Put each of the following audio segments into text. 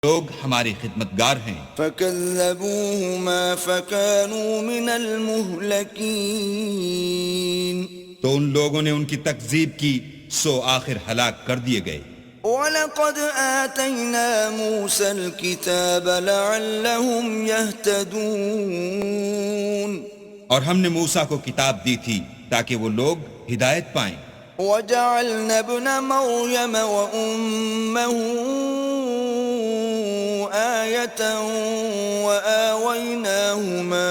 لوگ ہمارے خدمتگار ہیں۔ فَكَذَّبُوهُمَا فَكَانُوا مِنَ الْمُهْلَكِينَ تو ان لوگوں نے ان کی تکذیب کی سو آخر ہلاک کر دیے گئے۔ وَلَقَدْ آتَيْنَا مُوسَى الْكِتَابَ لَعَلَّهُمْ يَهْتَدُونَ اور ہم نے موسیٰ کو کتاب دی تھی تاکہ وہ لوگ ہدایت پائیں۔ وَجَعَلْنَا ابْنَ مَرْيَمَ وَأُمَّهُ آيَةً وَآوَيْنَاهُمَا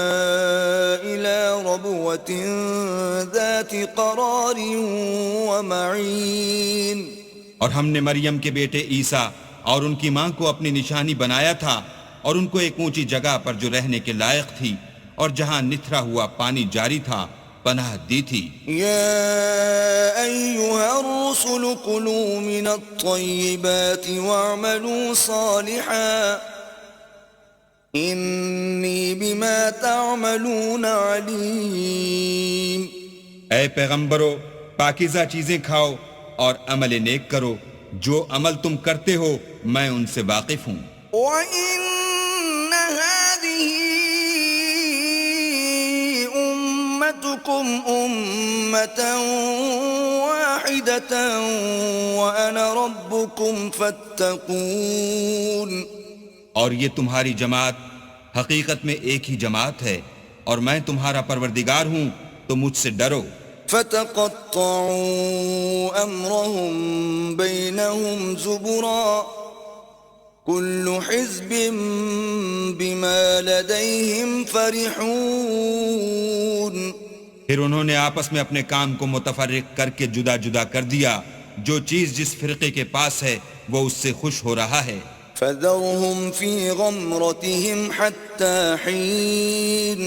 إِلَى رَبْوَةٍ ذَاتِ قَرَارٍ وَمَعِينٍ اور ہم نے مریم کے بیٹے عیسیٰ اور ان کی ماں کو اپنی نشانی بنایا تھا اور ان کو ایک اونچی جگہ پر جو رہنے کے لائق تھی اور جہاں نتھرا ہوا پانی جاری تھا پناہ دی تھی۔ يا أيها الرسل كلوا من الطيبات واعملوا صالحا إني بما تعملون عليم۔ اے پیغمبرو پاکیزہ چیزیں کھاؤ اور عمل نیک کرو، جو عمل تم کرتے ہو میں ان سے واقف ہوں۔ وَإِنَّ هَذِهِ أُمَّتُكُمْ أُمَّةً وَاحِدَةً وَأَنَا رَبُّكُمْ فَاتَّقُونِ اور یہ تمہاری جماعت حقیقت میں ایک ہی جماعت ہے اور میں تمہارا پروردگار ہوں تو مجھ سے ڈرو۔ فَتَقَطَّعُوا أَمْرَهُمْ بَيْنَهُمْ زُبُرًا كُلُّ حِزْبٍ بِمَا لَدَيْهِمْ فَرِحُونَ پھر انہوں نے آپس میں اپنے کام کو متفرق کر کے جدا جدا کر دیا، جو چیز جس فرقے کے پاس ہے وہ اس سے خوش ہو رہا ہے۔ فَذَرْهُمْ فِي غَمْرَتِهِمْ حَتَّى حِينٍ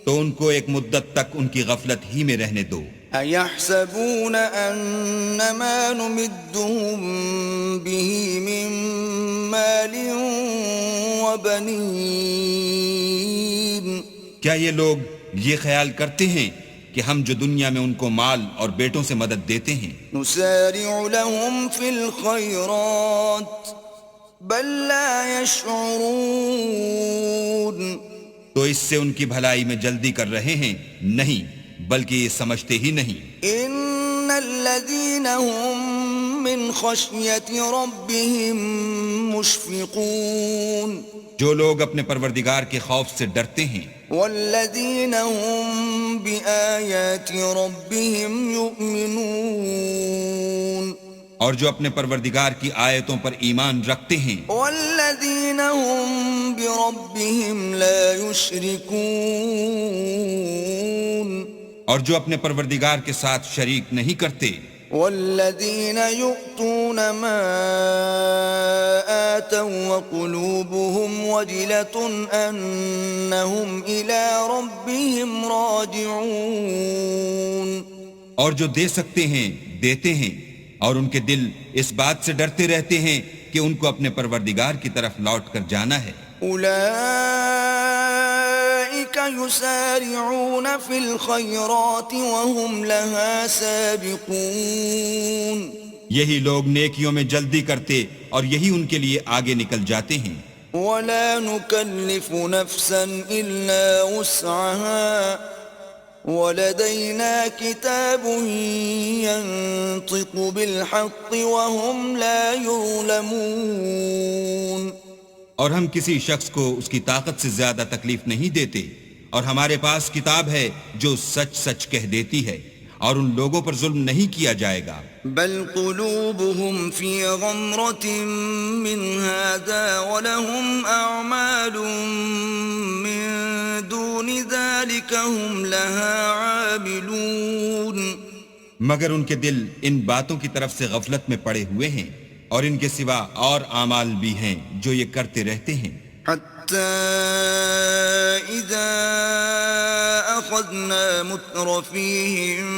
تو ان کو ایک مدت تک ان کی غفلت ہی میں رہنے دو۔ أَيَحْسَبُونَ أَنَّمَا نُمِدُّهُم بِهِ مِن مَّالٍ وَبَنِينَ کیا یہ لوگ یہ خیال کرتے ہیں کہ ہم جو دنیا میں ان کو مال اور بیٹوں سے مدد دیتے ہیں نُسَارِعُ لَهُمْ فِي الْخَيْرَاتِ بَل لَّا يَشْعُرُونَ تو اس سے ان کی بھلائی میں جلدی کر رہے ہیں؟ نہیں، بلکہ یہ سمجھتے ہی نہیں۔ إِنَّ الَّذِينَ هُم مِّنْ خَشْيَةِ رَبِّهِم مُشْفِقُونَ جو لوگ اپنے پروردگار کے خوف سے ڈرتے ہیں، وَالَّذِينَ هُم بِآيَاتِ رَبِّهِمْ يُؤْمِنُونَ اور جو اپنے پروردگار کی آیتوں پر ایمان رکھتے ہیں، وَالَّذِينَ هُم بِرَبِّهِمْ لَا يُشْرِكُونَ اور جو اپنے پروردگار کے ساتھ شریک نہیں کرتے، وَالَّذِينَ يُؤْتُونَ مَا آتَوا وَقُلُوبُهُمْ وَجِلَةٌ أَنَّهُمْ إِلَى رَبِّهِمْ رَاجِعُونَ اور جو دے سکتے ہیں دیتے ہیں اور ان کے دل اس بات سے ڈرتے رہتے ہیں کہ ان کو اپنے پروردگار کی طرف لوٹ کر جانا ہے۔ أُولَئِكَ يُسَارِعُونَ فِي الْخَيْرَاتِ وَهُمْ لَهَا سَابِقُونَ یہی لوگ نیکیوں میں جلدی کرتے اور یہی ان کے لیے آگے نکل جاتے ہیں۔ وَلَا نُكَلِّفُ نَفْسًا إِلَّا وُسْعَهَا وَلَدَيْنَا كِتَابٌ يَنطِقُ بِالْحَقِّ وَهُمْ لَا يُظْلَمُونَ اور ہم کسی شخص کو اس کی طاقت سے زیادہ تکلیف نہیں دیتے، اور ہمارے پاس کتاب ہے جو سچ سچ کہہ دیتی ہے، اور ان لوگوں پر ظلم نہیں کیا جائے گا۔ بل قلوبهم في غمرة من هذا ولهم أعمال من دون ذلك هم لها عاملون مگر ان کے دل ان باتوں کی طرف سے غفلت میں پڑے ہوئے ہیں، اور ان کے سوا اور اعمال بھی ہیں جو یہ کرتے رہتے ہیں۔ حتى إذا أخذنا مترفيهم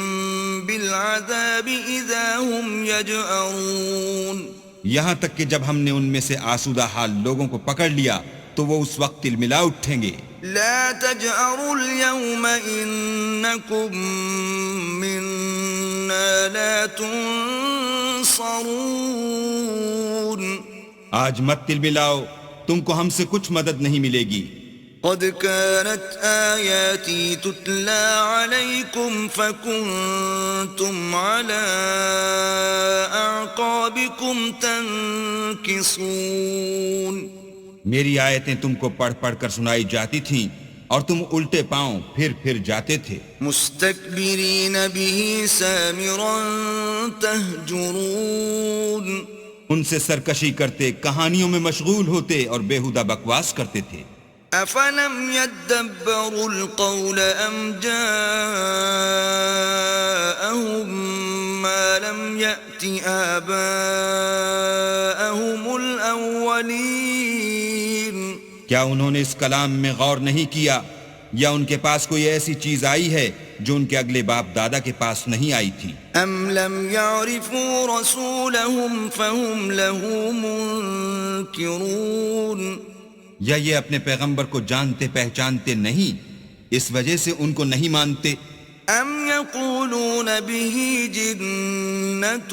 بالعذاب إذا هم يجأرون یہاں تک کہ جب ہم نے ان میں سے آسودہ حال لوگوں کو پکڑ لیا تو وہ اس وقت تلملا اٹھیں گے۔ لا تجأروا اليوم إنكم منا لا تنصرون آج مت تلملاؤ، تم کو ہم سے کچھ مدد نہیں ملے گی۔ قد كانت آياتي تتلى عليكم فكنتم على أعقابكم تنكصون۔ میری آیتیں تم کو پڑھ پڑھ کر سنائی جاتی تھیں اور تم الٹے پاؤں پھر جاتے تھے۔ مستكبرين به سامرا تهجرون۔ ان سے سرکشی کرتے، کہانیوں میں مشغول ہوتے اور بےہودہ بکواس کرتے تھے۔ أفلم يدبروا القول أم جاءهم ما لم يأت آباءهم الأولين؟ کیا انہوں نے اس کلام میں غور نہیں کیا، یا ان کے پاس کوئی ایسی چیز آئی ہے جو ان کے اگلے باپ دادا کے پاس نہیں آئی تھی؟ أم لم يعرفوا رسولهم فهم له منكرون؟ یا یہ اپنے پیغمبر کو جانتے پہچانتے نہیں، اس وجہ سے ان کو نہیں مانتے؟ ام یقولون به جنة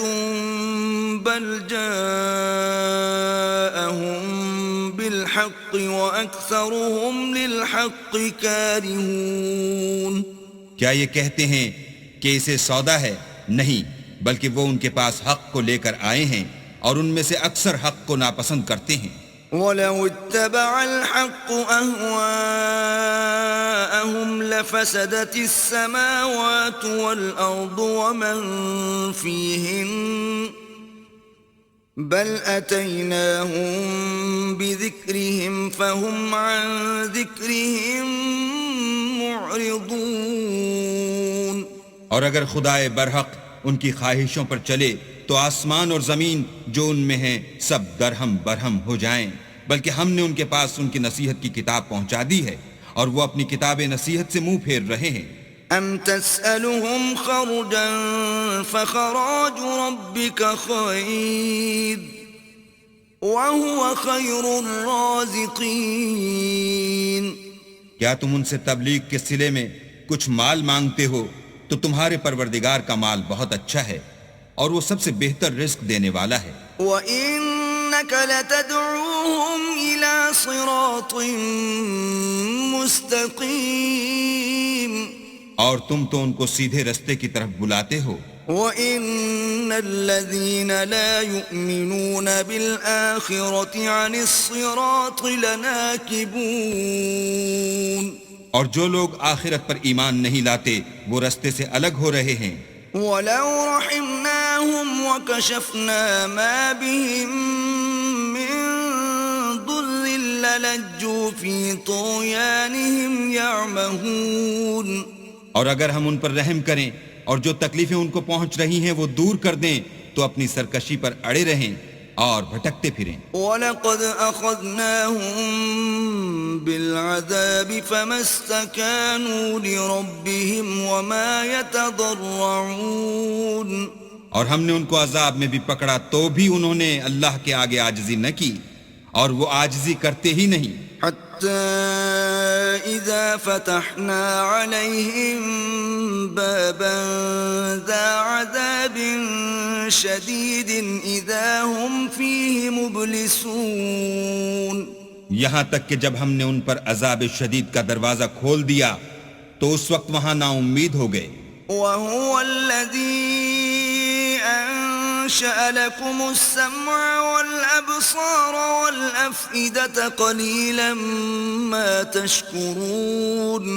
بل جاءهم بالحق واکثرهم للحق کارہون؟ کیا یہ کہتے ہیں کہ اسے سودا ہے؟ نہیں، بلکہ وہ ان کے پاس حق کو لے کر آئے ہیں اور ان میں سے اکثر حق کو ناپسند کرتے ہیں۔ وَلَوِ اتَّبَعَ الْحَقُّ أَهْوَاءَهُمْ لَفَسَدَتِ السَّمَاوَاتُ وَالْأَرْضُ وَمَنْ فِيهِنَّ بَلْ أَتَيْنَاهُمْ بِذِكْرِهِمْ فَهُمْ عَنْ ذِكْرِهِمْ مُعْرِضُونَ۔ اور اگر خدائے برحق ان کی خواہشوں پر چلے تو آسمان اور زمین جو ان میں ہیں سب درہم برہم ہو جائیں، بلکہ ہم نے ان کے پاس ان کی نصیحت کی کتاب پہنچا دی ہے اور وہ اپنی کتاب نصیحت سے منہ پھیر رہے ہیں۔ ام تسألهم خرجا فخراج ربك خير وهو خير الرازقين۔ کیا تم ان سے تبلیغ کے صلے میں کچھ مال مانگتے ہو تو تمہارے پروردگار کا مال بہت اچھا ہے اور وہ سب سے بہتر رزق دینے والا ہے۔ وَإِنَّكَ لَتَدْعُوهُمْ إِلَى صِرَاطٍ مُسْتَقِيمٍ، اور تم تو ان کو سیدھے رستے کی طرف بلاتے ہو۔ وَإِنَّ الَّذِينَ لَا يُؤْمِنُونَ بِالْآخِرَةِ عَنِ الصِّرَاطِ لَنَاكِبُونَ، اور جو لوگ آخرت پر ایمان نہیں لاتے وہ رستے سے الگ ہو رہے ہیں۔ وَلَوْ رَحِمْنَاهُمْ وَكَشَفْنَا مَا بِهِمْ مِنْ ضُرٍّ لَلَجُّوا فِي طُغْيَانِهِمْ يَعْمَهُونَ، اور اگر ہم ان پر رحم کریں اور جو تکلیفیں ان کو پہنچ رہی ہیں وہ دور کر دیں تو اپنی سرکشی پر اڑے رہیں اور بھٹکتے پھریں۔ وَلَقَدْ أَخَذْنَاهُمْ بِالْعَذَابِ فَمَا اسْتَكَانُوا لِرَبِّهِمْ وَمَا يَتَضَرَّعُونَ، اور ہم نے ان کو عذاب میں بھی پکڑا تو بھی انہوں نے اللہ کے آگے عاجزی نہ کی اور وہ عاجزی کرتے ہی نہیں۔ حَتَّى إِذَا فَتَحْنَا عَلَيْهِمْ بَابًا ذَا عَذَابٍ شَدِيدٍ إِذَا هُمْ فِيهِ مُبْلِسُونَ، یہاں تک کہ جب ہم نے ان پر عذاب شدید کا دروازہ کھول دیا تو اس وقت وہاں نا امید ہو گئے۔ وَهُوَ الَّذِي أَنشَأَ لَكُمُ السَّمْعَ وَالْأَبْصَارَ وَالْأَفْئِدَةَ قَلِيلًا مَا تَشْكُرُونَ،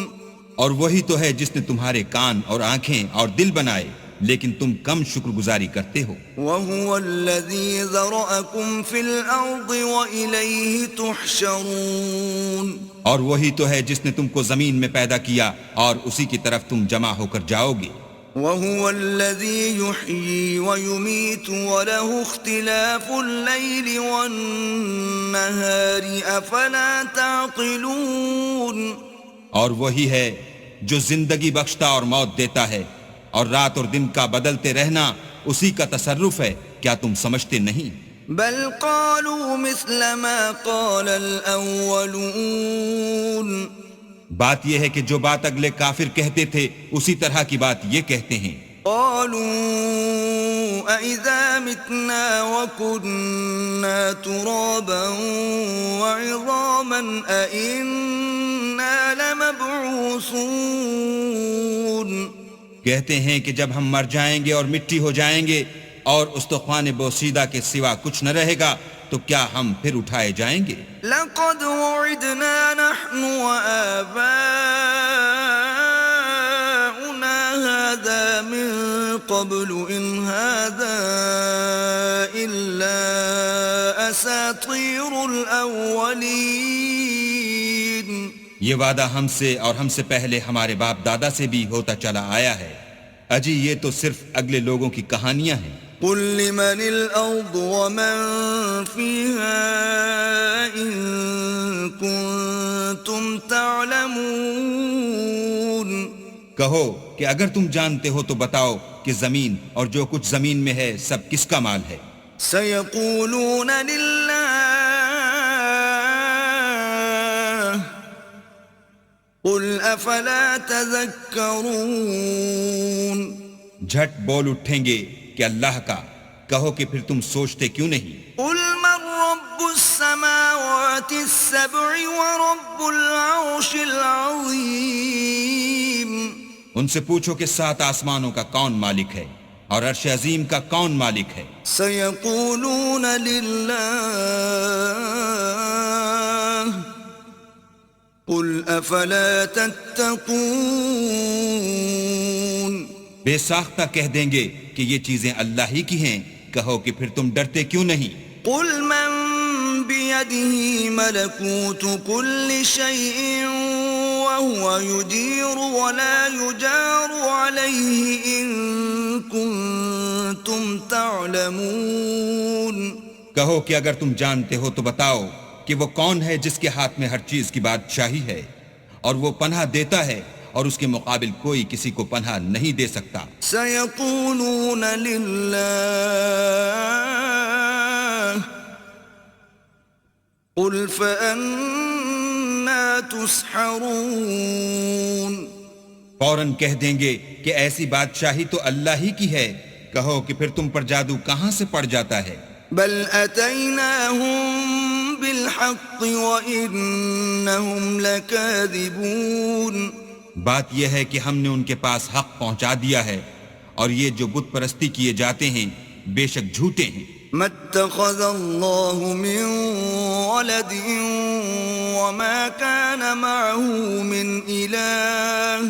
اور وہی تو ہے جس نے تمہارے کان اور آنکھیں اور دل بنائے لیکن تم کم شکر گزاری کرتے ہو۔ وَهُوَ الَّذِي ذَرَأَكُمْ فِي الْأَرْضِ وَإِلَيْهِ تُحْشَرُونَ، اور وہی تو ہے جس نے تم کو زمین میں پیدا کیا اور اسی کی طرف تم جمع ہو کر جاؤ گے۔ وَهُوَ الَّذِي يُحْيِي وَيُمِيتُ وَلَهُ اخْتِلَافُ اللَّيْلِ وَالنَّهَارِ أَفَلَا تَعْقِلُونَ، اور وہی ہے جو زندگی بخشتا اور موت دیتا ہے اور رات اور دن کا بدلتے رہنا اسی کا تصرف ہے، کیا تم سمجھتے نہیں؟ بل قالوا مثل ما قال الأولون، بات یہ ہے کہ جو بات اگلے کافر کہتے تھے اسی طرح کی بات یہ کہتے ہیں۔ قالوا أإذا متنا وكنا ترابا وعظاما أإنا لمبعوثون کہتے ہیں کہ جب ہم مر جائیں گے اور مٹی ہو جائیں گے اور استخوان بوسیدہ کے سوا کچھ نہ رہے گا تو کیا ہم پھر اٹھائے جائیں گے؟ لقد وعدنا نحن وآباؤنا هذا من قبل إن هذا إلا أساطير الأولين یہ وعدہ ہم سے اور ہم سے پہلے ہمارے باپ دادا سے بھی ہوتا چلا آیا ہے، اجی یہ تو صرف اگلے لوگوں کی کہانیاں ہیں۔ قل لمن الأرض ومن فيها إن كنتم تعلمون کہو کہ اگر تم جانتے ہو تو بتاؤ کہ زمین اور جو کچھ زمین میں ہے سب کس کا مال ہے؟ سيقولون لله قل أفلا تذكرون جھٹ بول اٹھیں گے کہ اللہ کا، کہو کہ پھر تم سوچتے کیوں نہیں؟ قل من رب السماوات السبع ورب العرش العظيم ان سے پوچھو کہ 7 آسمانوں کا کون مالک ہے اور عرش عظیم کا کون مالک ہے؟ سيقولون لله قل أفلا تتقون بے ساختہ کہہ دیں گے کہ یہ چیزیں اللہ ہی کی ہیں، کہو کہ پھر تم ڈرتے کیوں نہیں؟ قل من بيده ملكوت كل شيء وهو يجير ولا يجار عليه إن كنتم تعلمون کہو کہ اگر تم جانتے ہو تو بتاؤ کہ وہ کون ہے جس کے ہاتھ میں ہر چیز کی بادشاہی ہے اور وہ پناہ دیتا ہے اور اس کے مقابل کوئی کسی کو پناہ نہیں دے سکتا۔ سيقولون لله قل فأنا تسحرون فوراً کہہ دیں گے کہ ایسی بادشاہی تو اللہ ہی کی ہے، کہو کہ پھر تم پر جادو کہاں سے پڑ جاتا ہے؟ بل أتيناهم بالحق وإنهم لكاذبون بات یہ ہے کہ ہم نے ان کے پاس حق پہنچا دیا ہے اور یہ جو بت پرستی کیے جاتے ہیں بے شک جھوٹے ہیں۔ ما اتخذ الله من ولد وما كان معه من إله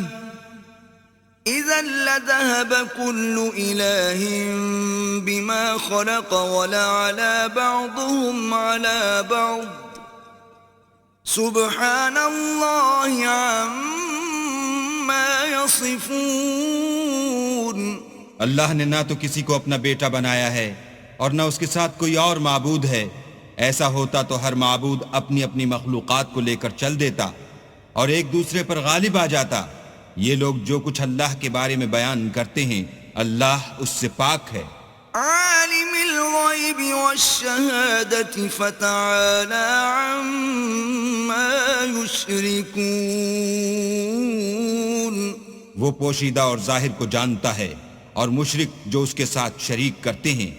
إذا لذهب كل إله بما خلق ولعلى بعضهم على بعض سبحان الله عما يصفون اللہ نے نہ تو کسی کو اپنا بیٹا بنایا ہے اور نہ اس کے ساتھ کوئی اور معبود ہے، ایسا ہوتا تو ہر معبود اپنی اپنی مخلوقات کو لے کر چل دیتا اور ایک دوسرے پر غالب آ جاتا۔ یہ لوگ جو کچھ اللہ کے بارے میں بیان کرتے ہیں اللہ اس سے پاک ہے۔ عالم الغیب والشہادة فتعالى عما يشركون وہ پوشیدہ اور ظاہر کو جانتا ہے اور مشرک جو اس کے ساتھ شریک کرتے ہیں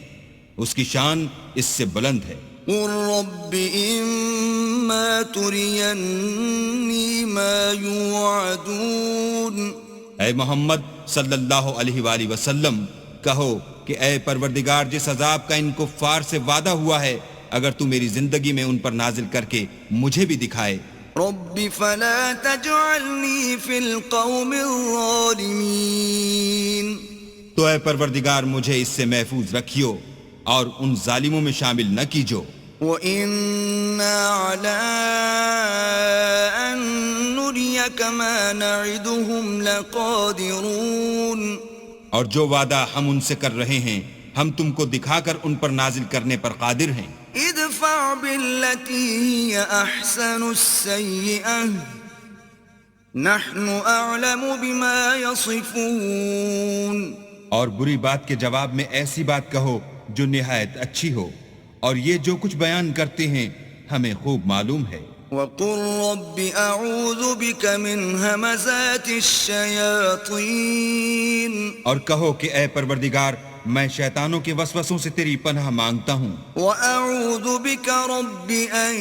اس کی شان اس سے بلند ہے۔ قل رب إما تريني ما يوعدون اے محمد صلی اللہ علیہ وآلہ وسلم کہو کہ اے پروردگار جس عذاب کا ان کفار سے وعدہ ہوا ہے اگر تو میری زندگی میں ان پر نازل کر کے مجھے بھی دکھائے۔ رب فلا تجعلني في القوم الظالمين تو اے پروردگار مجھے اس سے محفوظ رکھیو اور ان ظالموں میں شامل نہ کیجو۔ وَإِنَّا عَلَىٰ أَن نُّرِيَكَ مَا نَعِدُهُمْ لَقَادِرُونَ اور جو وعدہ ہم ان سے کر رہے ہیں ہم تم کو دکھا کر ان پر نازل کرنے پر قادر ہیں۔ ادفع بالتي هي أحسن السيئة نحن أعلم بما يصفون اور بری بات کے جواب میں ایسی بات کہو جو نہایت اچھی ہو، اور یہ جو کچھ بیان کرتے ہیں ہمیں خوب معلوم ہے۔ وقل رب أعوذ بك من همزات الشياطين اور کہو کہ اے پروردگار میں شیطانوں کے وسوسوں سے تیری پناہ مانگتا ہوں، وأعوذ بك رب أن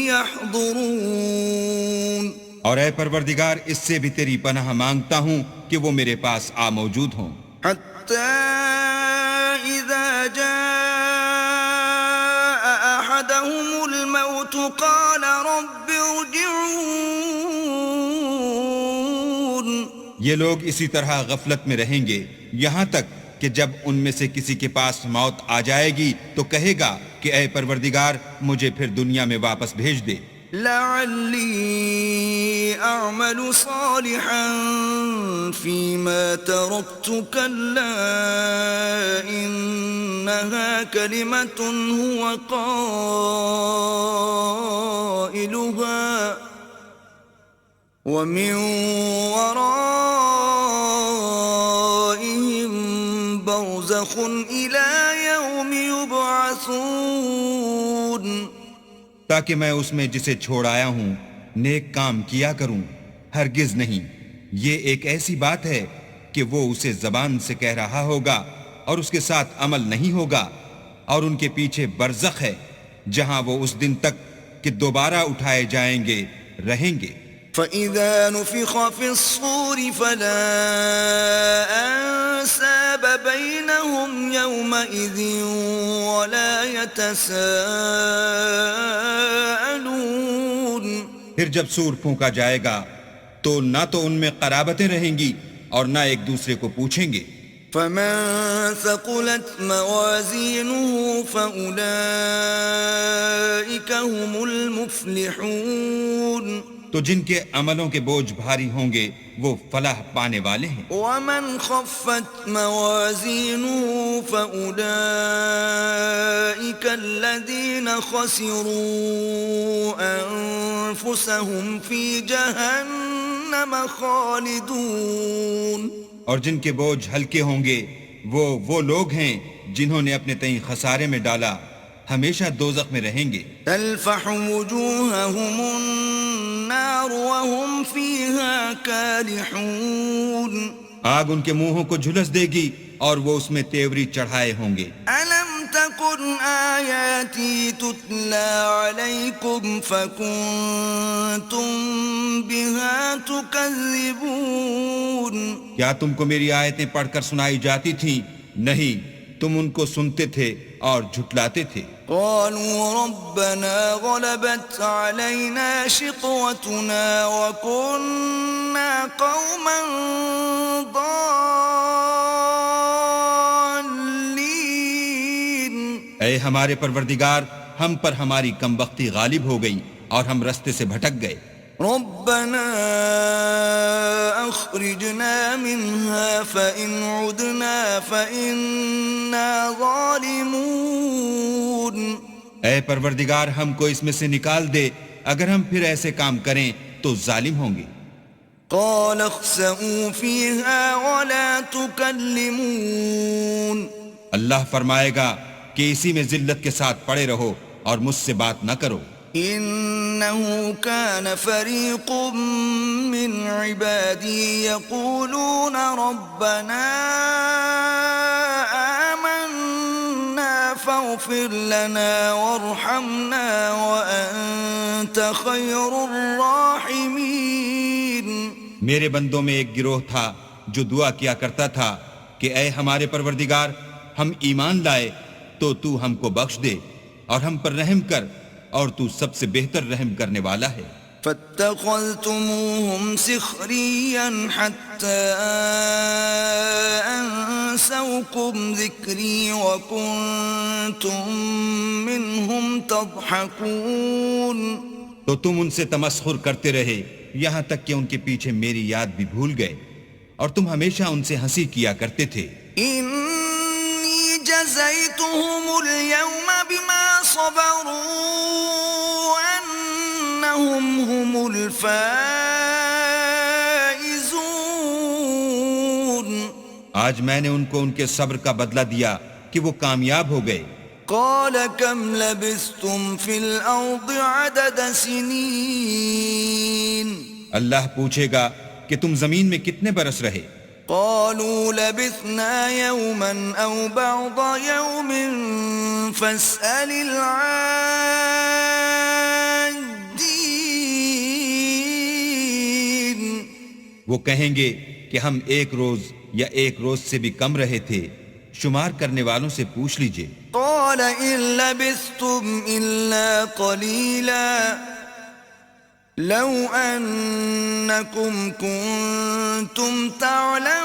يحضرون اور اے پروردگار اس سے بھی تیری پناہ مانگتا ہوں کہ وہ میرے پاس آ موجود ہوں، حتى إذا جاء أحدهم الموت قال رب ارجعون یہ لوگ اسی طرح غفلت میں رہیں گے یہاں تک کہ جب ان میں سے کسی کے پاس موت آ جائے گی تو کہے گا کہ اے پروردگار مجھے پھر دنیا میں واپس بھیج دے، لعلی اعمل صالحا فيما تركت كلا انها كلمة هو قائلها ومن ورائهم برزخ إلى يوم يبعثون تاکہ میں اس میں جسے چھوڑ آیا ہوں نیک کام کیا کروں، ہرگز نہیں، یہ ایک ایسی بات ہے کہ وہ اسے زبان سے کہہ رہا ہوگا اور اس کے ساتھ عمل نہیں ہوگا، اور ان کے پیچھے برزخ ہے جہاں وہ اس دن تک کہ دوبارہ اٹھائے جائیں گے رہیں گے۔ فَإِذَا نُفِخَ فِي الصُّورِ فَلَا أَنْسَابَ بَيْنَهُمْ يَوْمَئِذٍ وَلَا يَتَسَاءَلُونَ پھر جب سور پھونکا جائے گا تو نہ تو ان میں قرابتیں رہیں گی اور نہ ایک دوسرے کو پوچھیں گے۔ فَمَنْ ثَقُلَتْ مَوَازِينُهُ فَأُولَئِكَ هُمُ الْمُفْلِحُونَ تو جن کے عملوں کے بوجھ بھاری ہوں گے وہ فلاح پانے والے ہیں۔ وَمَنْ خَفَّتْ مَوَازِينُهُ فَأُولَئِكَ الَّذِينَ خَسِرُوا أَنفُسَهُمْ فِي جَهَنَّمَ خَالِدُونَ اور جن کے بوجھ ہلکے ہوں گے وہ لوگ ہیں جنہوں نے اپنے تئیں خسارے میں ڈالا، ہمیشہ دوزخ میں رہیں گے۔ تلفح وجوههم النار وهم فيها كالحون آگ ان کے منہوں کو جھلس دے گی اور وہ اس میں تیوری چڑھائے ہوں گے۔ ألم تكن آياتي تتلى عليكم فكنتم بها تكذبون کیا تم کو میری آیتیں پڑھ کر سنائی جاتی تھیں؟ نہیں، تم ان کو سنتے تھے اور جھٹلاتے تھے۔ قالوا ربنا غلبت علينا شقوتنا وكنا قوما ضالين اے ہمارے پروردگار ہم پر ہماری کم بختی غالب ہو گئی اور ہم رستے سے بھٹک گئے۔ ربنا اخرجنا منها فإن عدنا فإنا ظالمون اے پروردگار ہم کو اس میں سے نکال دے، اگر ہم پھر ایسے کام کریں تو ظالم ہوں گے۔ قال اخسئوا فيها ولا تكلمون اللہ فرمائے گا کہ اسی میں ذلت کے ساتھ پڑے رہو اور مجھ سے بات نہ کرو۔ إنه كان فريق من عبادي يقولون ربنا آمنا فاغفر لنا وارحمنا وأنت خير الراحمين میرے بندوں میں ایک گروہ تھا جو دعا کیا کرتا تھا کہ اے ہمارے پروردگار ہم ایمان لائے تو تو ہم کو بخش دے اور ہم پر رحم کر اور تو سب سے بہتر رحم کرنے والا ہے۔ فاتخذتموهم سخريا حتى أنسوكم ذكري وكنتم منهم تضحكون تو تم ان سے تمسخر کرتے رہے یہاں تک کہ ان کے پیچھے میری یاد بھی بھول گئے اور تم ہمیشہ ان سے ہنسی کیا کرتے تھے۔ إني جزيتهم اليوم بما صبروا أنهم هم الفائزون آج میں نے ان کو ان کے صبر کا بدلہ دیا کہ وہ کامیاب ہو گئے۔ قال كم لبثتم في الأرض عدد سنين اللہ پوچھے گا کہ تم زمین میں کتنے برس رہے؟ قالوا لبثنا يوما أو بعض يوم فاسأل العادين وہ کہیں گے کہ ہم ایک روز یا ایک روز سے بھی کم رہے تھے، شمار کرنے والوں سے پوچھ لیجئے۔ قال إن لبثتم إلا قليلا لو أنكم كنتم تعلمون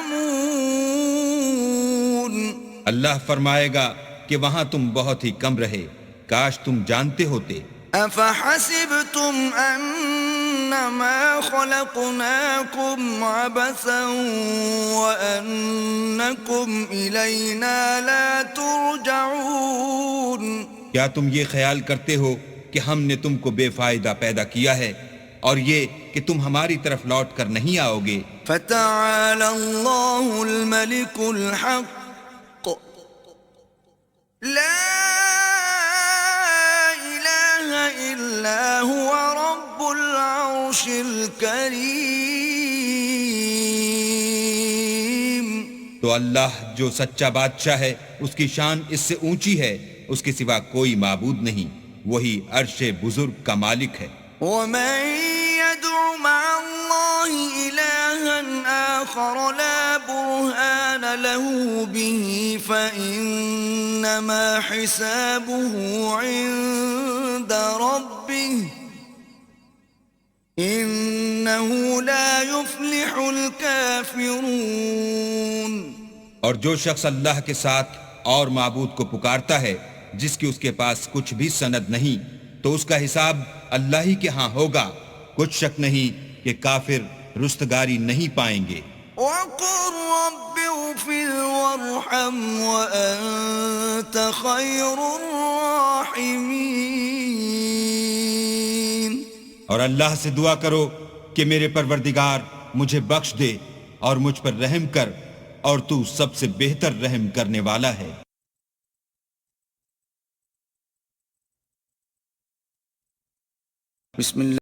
اللہ فرمائے گا کہ وہاں تم بہت ہی کم رہے، کاش تم جانتے ہوتے۔ أفحسبتم أنما خلقناكم عبثا وأنكم إلينا لا ترجعون کیا تم یہ خیال کرتے ہو کہ ہم نے تم کو بے فائدہ پیدا کیا ہے اور یہ کہ تم ہماری طرف لوٹ کر نہیں آؤ گے؟ فتعالى الله الملك الحق لا إلا هو رب العرش الكريم تو اللہ جو سچا بادشاہ ہے اس کی شان اس سے اونچی ہے، اس کے سوا کوئی معبود نہیں، وہی عرش بزرگ کا مالک ہے۔ ومن يدع مع الله إلها آخر لا برهان له به فإنما حسابه عند ربه إنه لا يفلح الكافرون اور جو شخص اللہ کے ساتھ اور معبود کو پکارتا ہے جس کی اس کے پاس کچھ بھی سند نہیں، تو اس کا حساب اللہ ہی کے ہاں ہوگا، کچھ شک نہیں کہ کافر رستگاری نہیں پائیں گے۔ وَقُلْ رَبِّ اغْفِرْ وَارْحَمْ وَأَنْتَ خَيْرُ الرَّاحِمِينَ اور اللہ سے دعا کرو کہ میرے پروردگار مجھے بخش دے اور مجھ پر رحم کر، اور تو سب سے بہتر رحم کرنے والا ہے۔ بسم اللہ